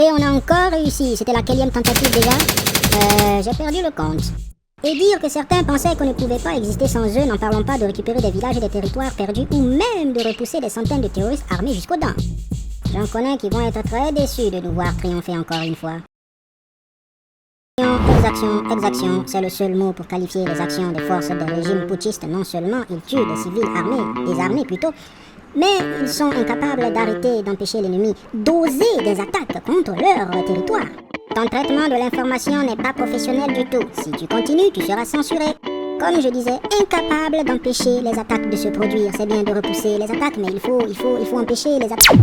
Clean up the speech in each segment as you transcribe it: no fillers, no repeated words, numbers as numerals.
Et on a encore réussi. C'était la quatrième tentative déjà. J'ai perdu le compte. Et dire que certains pensaient qu'on ne pouvait pas exister sans eux, n'en parlons pas de récupérer des villages et des territoires perdus ou même de repousser des centaines de terroristes armés jusqu'aux dents. J'en connais qui vont être très déçus de nous voir triompher encore une fois. Exaction, c'est le seul mot pour qualifier les actions des forces de régime putschiste. Non seulement ils tuent des civils armés, des armées plutôt, mais ils sont incapables d'arrêter et d'empêcher l'ennemi d'oser des attaques contre leur territoire. Ton traitement de l'information n'est pas professionnel du tout. Si tu continues, tu seras censuré. Comme je disais, incapable d'empêcher les attaques de se produire. C'est bien de repousser les attaques, mais il faut empêcher les attaques.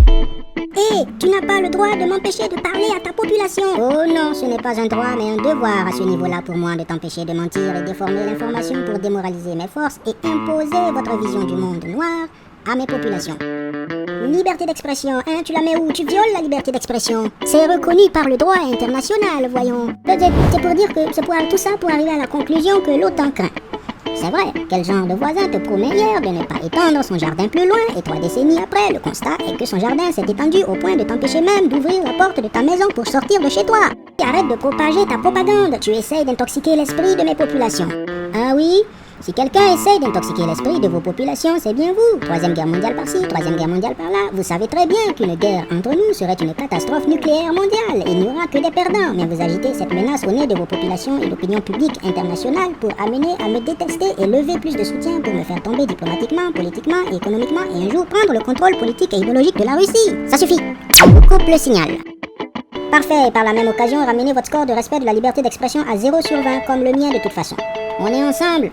Et tu n'as pas le droit de m'empêcher de parler à ta population. Oh non, ce n'est pas un droit, mais un devoir à ce niveau-là pour moi de t'empêcher de mentir et déformer l'information pour démoraliser mes forces et imposer votre vision du monde noir à mes populations. Liberté d'expression, hein, tu la mets où? Tu violes la liberté d'expression. C'est reconnu par le droit international, voyons. C'est pour dire que c'est pour tout ça pour arriver à la conclusion que l'OTAN craint. C'est vrai, quel genre de voisin te promet hier de ne pas étendre son jardin plus loin et 3 décennies après, le constat est que son jardin s'est étendu au point de t'empêcher même d'ouvrir la porte de ta maison pour sortir de chez toi. Et arrête de propager ta propagande, tu essayes d'intoxiquer l'esprit de mes populations. Ah oui? Si quelqu'un essaye d'intoxiquer l'esprit de vos populations, c'est bien vous. 3e guerre mondiale par-ci, 3e guerre mondiale par-là. Vous savez très bien qu'une guerre entre nous serait une catastrophe nucléaire mondiale. Il n'y aura que des perdants. Mais vous agitez cette menace au nez de vos populations et l'opinion publique internationale pour amener à me détester et lever plus de soutien pour me faire tomber diplomatiquement, politiquement et économiquement et un jour prendre le contrôle politique et idéologique de la Russie. Ça suffit. On vous coupe le signal. Parfait, et par la même occasion, ramenez votre score de respect de la liberté d'expression à 0 sur 20, comme le mien de toute façon. On est ensemble.